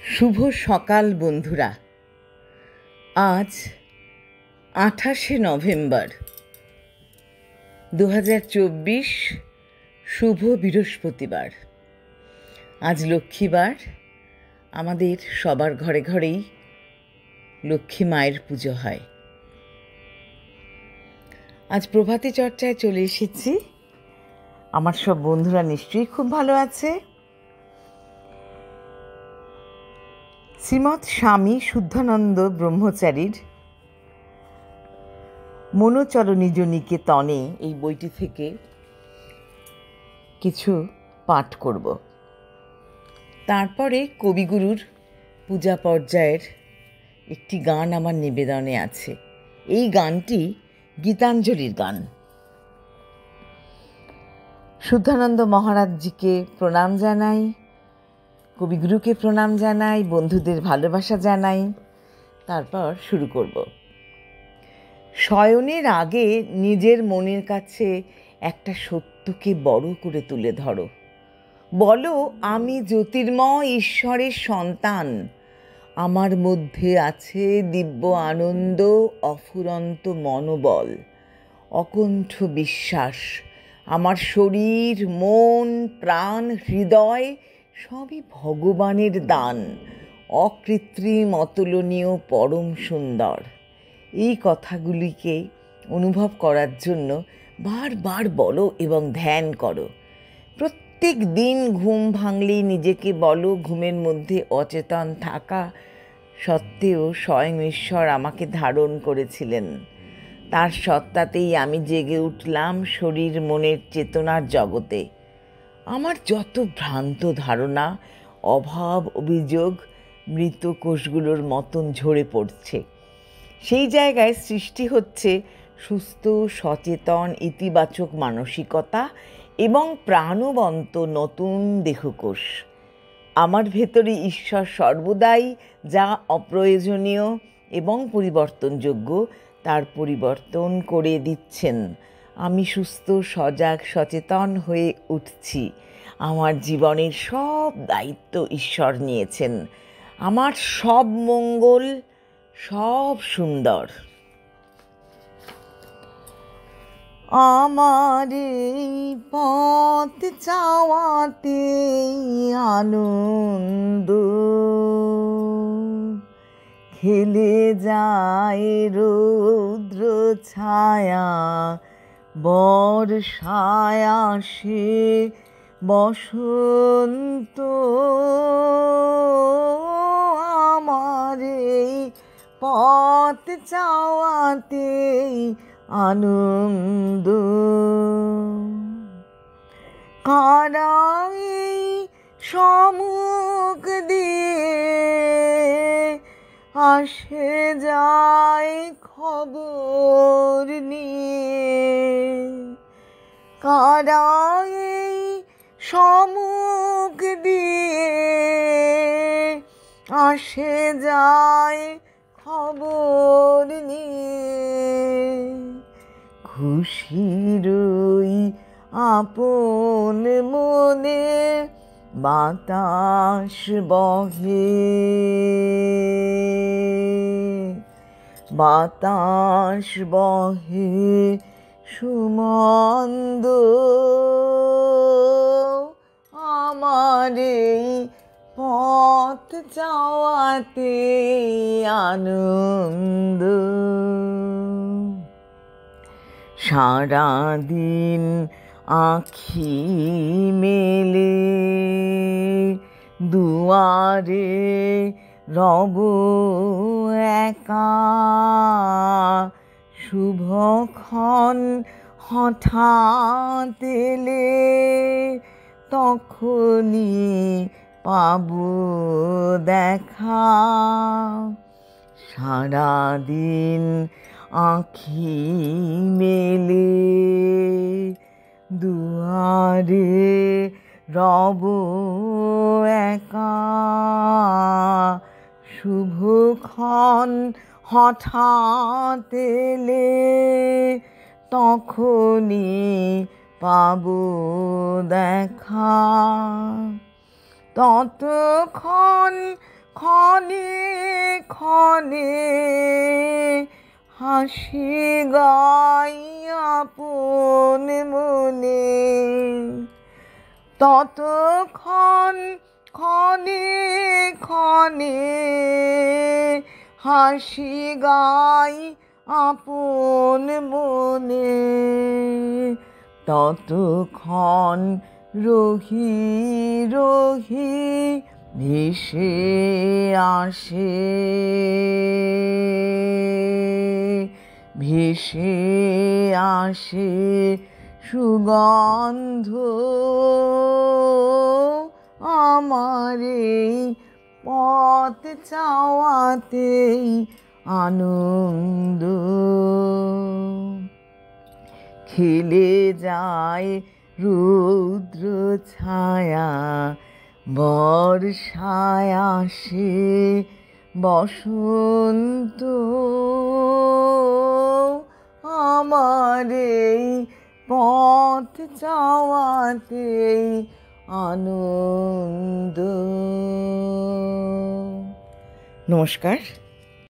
শুভ সকাল বন্ধুরা। আজ 28শে নভেম্বর 2024, শুভ বৃহস্পতিবার। আজ লক্ষ্মীবার। আমাদের সবার ঘরে ঘরেই লক্ষ্মী মায়ের পুজো হয়। আজ প্রভাতী চর্চায় চলে এসেছি। আমার সব বন্ধুরা নিশ্চয়ই খুব ভালো আছে। শ্রীমৎ স্বামী শুদ্ধানন্দ ব্রহ্মচারীর মনোচরণিজ নিকেতনে এই বইটি থেকে কিছু পাঠ করব। তারপরে কবিগুরুর পূজা পর্যায়ের একটি গান আমার নিবেদনে আছে। এই গানটি গীতাঞ্জলির গান। শুদ্ধানন্দ মহারাজজিকে প্রণাম জানাই, কবিগুরুকে প্রণাম জানাই, বন্ধুদের ভালোবাসা জানাই। তারপর শুরু করব। শয়নের আগে নিজের মনের কাছে একটা সত্যকে বড় করে তুলে ধরো। বলো, আমি জ্যোতির্ময় ঈশ্বরের সন্তান। আমার মধ্যে আছে দিব্য আনন্দ, অফুরন্ত মনোবল, অকুণ্ঠ বিশ্বাস। আমার শরীর, মন, প্রাণ, হৃদয় সবই ভগবানের দান, অকৃত্রিম, অতুলনীয়, পরম সুন্দর। এই কথাগুলিকে অনুভব করার জন্য বারবার বলো এবং ধ্যান করো। প্রত্যেক দিন ঘুম ভাঙলেই নিজেকে বলো, ঘুমের মধ্যে অচেতন থাকা সত্ত্বেও স্বয়ং ঈশ্বর আমাকে ধারণ করেছিলেন। তার সত্তাতেই আমি জেগে উঠলাম শরীর মনের চেতনার জগতে। আমার যত ভ্রান্ত ধারণা, অভাব, অভিযোগ মৃত কোষগুলোর মতন ঝরে পড়ছে। সেই জায়গায় সৃষ্টি হচ্ছে সুস্থ, সচেতন, ইতিবাচক মানসিকতা এবং প্রাণবন্ত নতুন দেহকোষ। আমার ভেতরে ঈশ্বর সর্বদাই যা অপ্রয়োজনীয় এবং পরিবর্তনযোগ্য তার পরিবর্তন করে দিচ্ছেন। আমি সুস্থ, সজাগ, সচেতন হয়ে উঠছি। আমার জীবনের সব দায়িত্ব ঈশ্বর নিয়েছেন। আমার সব মঙ্গল, সব সুন্দর। আমার এই পথ চাওয়াতে আনন্দ খেলে যায় রৌদ্র ছায়া, বর্ষায় আসে বসন্ত। আমার এই পথ চাওয়াতে আনন্দ। কারা এই সম্মুখ দিয়ে আসে যায় খবর নিয়ে। কারা এই সম্মুখ দিয়ে আসে যায় খবর নিয়ে। খুশির ওই আপন মনে বাতাস বহে, বাতাস বহে সুমন্দ। আমার এই পথ চাওয়াতে আনন্দ। সারাদিন আঁখি মেলে দুয়ারে রব একা। শুভক্ষণ হঠাৎ এলে তখনই পাবো দেখা। সারাদিন আঁখি মেলে দুয়ারে রব একা। শুভক্ষণ হঠাৎ এলে তখনই পাবো দেখা। ততক্ষণ ক্ষণে ক্ষণে হাসি গাই আপন মনে, ততক্ষণ ক্ষণে ক্ষণে হাসি গাই আপন মনে, ততক্ষণ রহি রহি ভেসে আসে, ভেসে আসে সুগন্ধ আমার এই পথ চাওয়াতেই আনন্দ, খেলে যায় রৌদ্র ছায়া, বর্ষায় আসে বসন্ত আমার এই পথ চাওয়াতেই আনন্দ। নমস্কার।